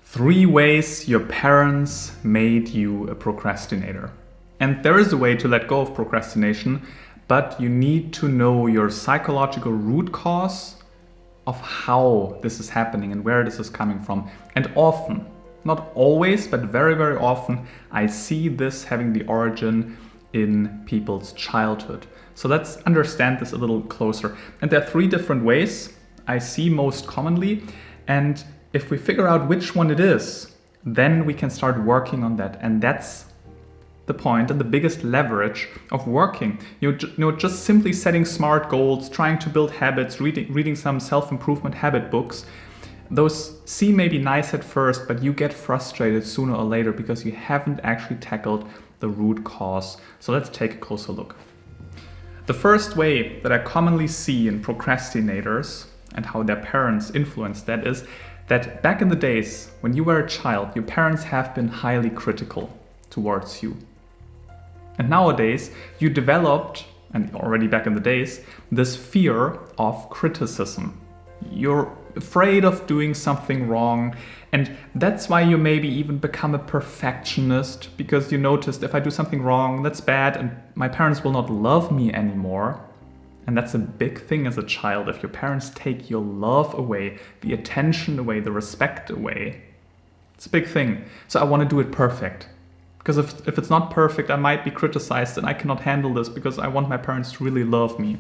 3 ways your parents made you a procrastinator. And there is a way to let go of procrastination, but you need to know your psychological root cause of how this is happening and where this is coming from. And often, not always, but very, very often, I see this having the origin in people's childhood. So let's understand this a little closer. And there are 3 different ways I see most commonly. And if we figure out which one it is, then we can start working on that. And that's the point and the biggest leverage of working. Just simply setting smart goals, trying to build habits, reading some self-improvement habit books. Those seem maybe nice at first, but you get frustrated sooner or later because you haven't actually tackled the root cause. So let's take a closer look. The first way that I commonly see in procrastinators and how their parents influence that is that back in the days when you were a child, your parents have been highly critical towards you. And nowadays you developed, and already back in the days, this fear of criticism. You're afraid of doing something wrong, and that's why you maybe even become a perfectionist, because you noticed if I do something wrong, that's bad and my parents will not love me anymore. And that's a big thing as a child. If your parents take your love away, the attention away, the respect away, it's a big thing. So I want to do it perfect. Because if it's not perfect, I might be criticized and I cannot handle this because I want my parents to really love me.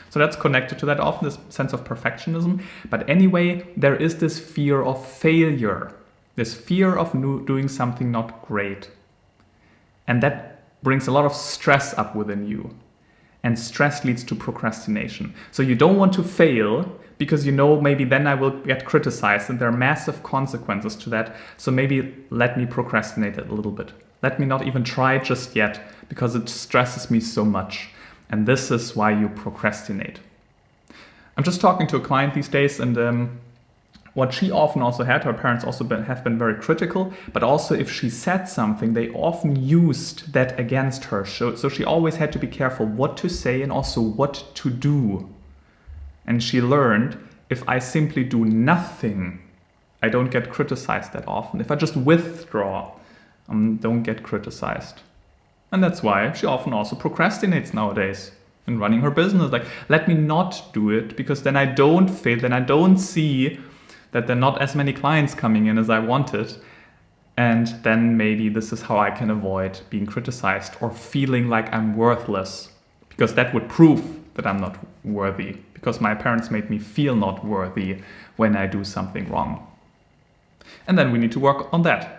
So that's connected to that, often this sense of perfectionism. But anyway, there is this fear of failure, this fear of doing something not great. And that brings a lot of stress up within you. And stress leads to procrastination. So you don't want to fail because you know maybe then I will get criticized and there are massive consequences to that. So maybe let me procrastinate it a little bit. Let me not even try just yet because it stresses me so much. And this is why you procrastinate. I'm just talking to a client these days, and what she often also had, her parents also have been very critical, but also if she said something, they often used that against her. So she always had to be careful what to say and also what to do. And she learned, if I simply do nothing, I don't get criticized that often. If I just withdraw, don't get criticized. And that's why she often also procrastinates nowadays in running her business. Like, let me not do it because then I don't fail, then I don't see that there are not as many clients coming in as I wanted. And then maybe this is how I can avoid being criticized or feeling like I'm worthless, because that would prove that I'm not worthy, because my parents made me feel not worthy when I do something wrong. And then we need to work on that.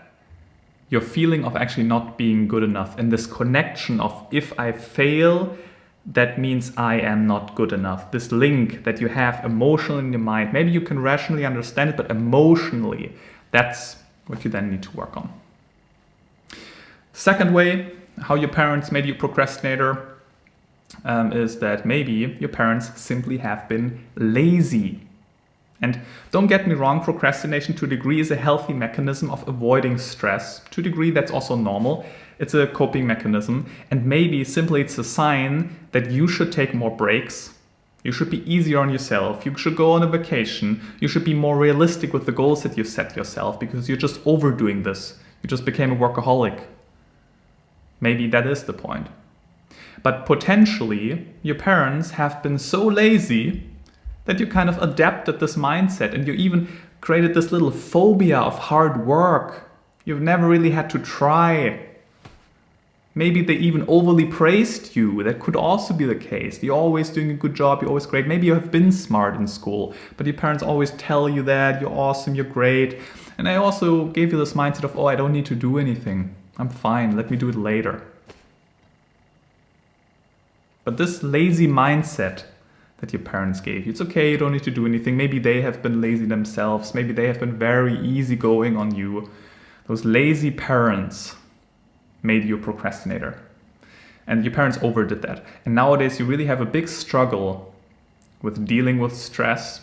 Your feeling of actually not being good enough and this connection of if I fail, that means I am not good enough. This link that you have emotionally in your mind, maybe you can rationally understand it, but emotionally, that's what you then need to work on. Second way, how your parents made you a procrastinator, is that maybe your parents simply have been lazy. And don't get me wrong, procrastination to a degree is a healthy mechanism of avoiding stress. To a degree, that's also normal. It's a coping mechanism. And maybe simply it's a sign that you should take more breaks. You should be easier on yourself. You should go on a vacation. You should be more realistic with the goals that you set yourself because you're just overdoing this. You just became a workaholic. Maybe that is the point. But potentially, your parents have been so lazy that you kind of adapted this mindset and you even created this little phobia of hard work. You've never really had to try. Maybe they even overly praised you. That could also be the case. You're always doing a good job. You're always great. Maybe you have been smart in school, but your parents always tell you that you're awesome, you're great. And I also gave you this mindset of, I don't need to do anything. I'm fine. Let me do it later. But this lazy mindset that your parents gave you, it's okay, you don't need to do anything. Maybe they have been lazy themselves. Maybe they have been very easygoing on you. Those lazy parents made you a procrastinator. And your parents overdid that. And nowadays you really have a big struggle with dealing with stress,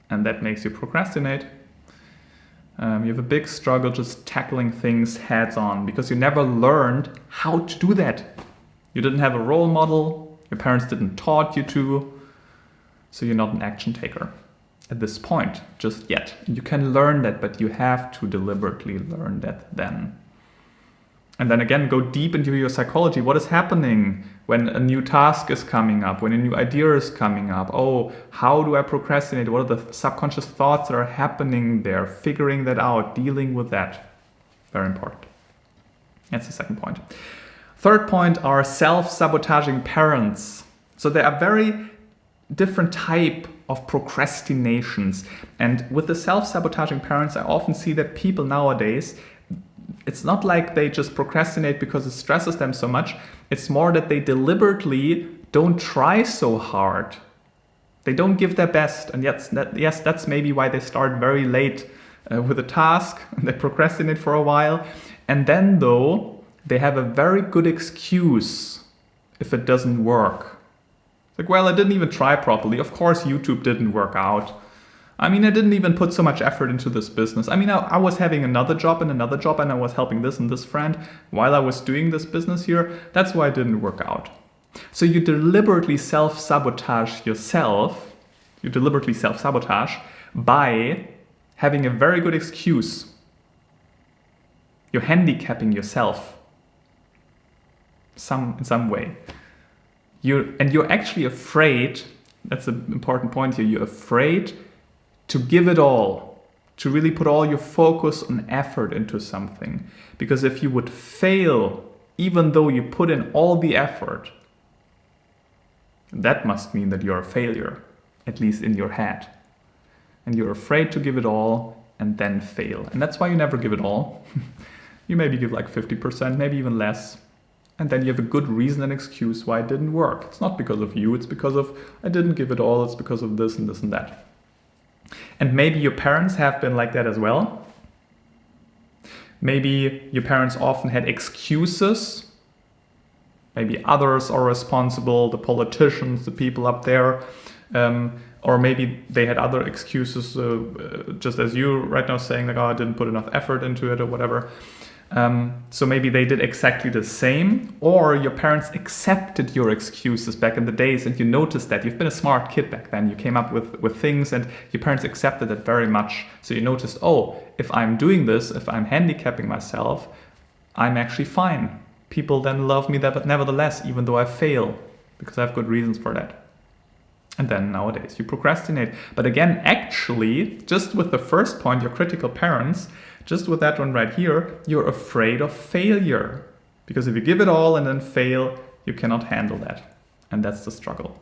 and that makes you procrastinate. You have a big struggle just tackling things heads on because you never learned how to do that. You didn't have a role model. Your parents didn't taught you to. So you're not an action taker. at this point just yet. You can learn that, but you have to deliberately learn that then. And then again, go deep into your psychology. What is happening when a new task is coming up, when a new idea is coming up? Oh, how do I procrastinate? What are the subconscious thoughts that are happening there? Figuring that out, dealing with that. Very important. That's the second point. Third point are self-sabotaging parents. So there are very different type of procrastinations. And with the self-sabotaging parents, I often see that people nowadays, it's not like they just procrastinate because it stresses them so much. It's more that they deliberately don't try so hard. They don't give their best. And yes, that's maybe why they start very late with a task and they procrastinate for a while. And then though, they have a very good excuse if it doesn't work. Like, well, I didn't even try properly. Of course, YouTube didn't work out. I mean, I didn't even put so much effort into this business. I mean, I was having another job, and I was helping this and this friend while I was doing this business here. That's why it didn't work out. So you deliberately self-sabotage yourself. You deliberately self-sabotage by having a very good excuse. You're handicapping yourself in some way. You're actually afraid, that's an important point here, you're afraid to give it all, to really put all your focus and effort into something. Because if you would fail, even though you put in all the effort, that must mean that you're a failure, at least in your head. And you're afraid to give it all and then fail. And that's why you never give it all. You maybe give like 50%, maybe even less. And then you have a good reason and excuse why it didn't work. It's not because of you, it's because of I didn't give it all, it's because of this and this and that. And maybe your parents have been like that as well. Maybe your parents often had excuses. Maybe others are responsible, the politicians, the people up there. Or maybe they had other excuses, just as you right now saying like, oh, I didn't put enough effort into it or whatever. So maybe they did exactly the same, or your parents accepted your excuses back in the days and you noticed that. You've been a smart kid back then. You came up with things and your parents accepted it very much. So you noticed, oh, if I'm doing this, if I'm handicapping myself, I'm actually fine. People then love me nevertheless, even though I fail, because I have good reasons for that. And then nowadays you procrastinate. But again, actually, just with the first point, your critical parents, just with that one right here, you're afraid of failure. Because if you give it all and then fail, you cannot handle that. And that's the struggle.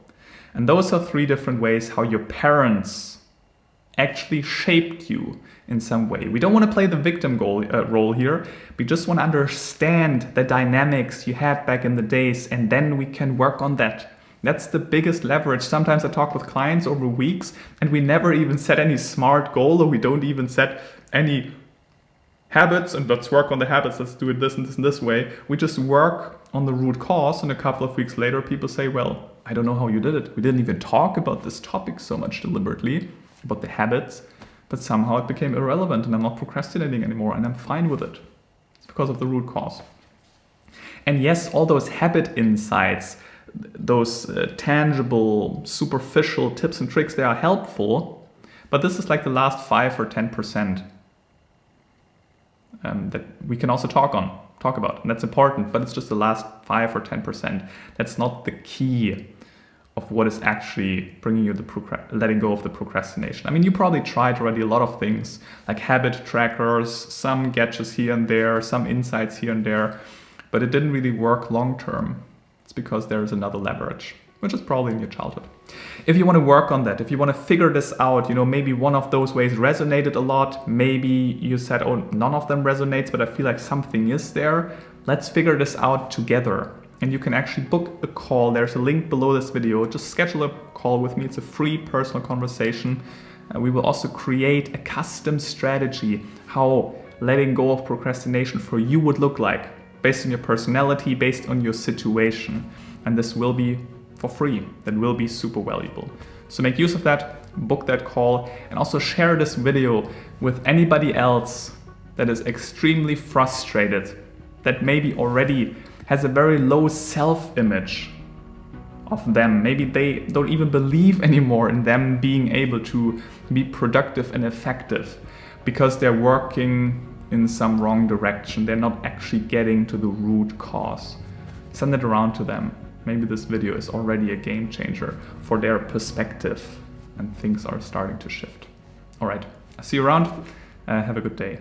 And those are three different ways how your parents actually shaped you in some way. We don't want to play the victim role here. We just want to understand the dynamics you had back in the days, and then we can work on that. That's the biggest leverage. Sometimes I talk with clients over weeks and we never even set any SMART goal, or we don't even set any habits and let's work on the habits, let's do it this and this and this way. We just work on the root cause, and a couple of weeks later people say, well, I don't know how you did it. We didn't even talk about this topic so much deliberately, about the habits, but somehow it became irrelevant and I'm not procrastinating anymore and I'm fine with it. It's because of the root cause. And yes, all those habit insights, those tangible, superficial tips and tricks, they are helpful, but this is like the last 5 or 10%. That we can also talk about, and that's important, but it's just the last 5 or 10%. That's not the key of what is actually bringing you letting go of the procrastination. I mean, you probably tried already a lot of things, like habit trackers, some gadgets here and there, some insights here and there, but it didn't really work long term. It's because there is another leverage, which is probably in your childhood. If you want to work on that, if you want to figure this out, maybe one of those ways resonated a lot. Maybe you said, oh, none of them resonates, but I feel like something is there. Let's figure this out together. And you can actually book a call. There's a link below this video. Just schedule a call with me. It's a free personal conversation. We will also create a custom strategy, how letting go of procrastination for you would look like, based on your personality, based on your situation. And this will be for free. That will be super valuable. So make use of that, book that call, and also share this video with anybody else that is extremely frustrated, that maybe already has a very low self-image, of them. Maybe they don't even believe anymore in them being able to be productive and effective because they're working in some wrong direction. They're not actually getting to the root cause. Send it around to them. Maybe this video is already a game changer for their perspective and things are starting to shift. All right, I'll see you around. Have a good day.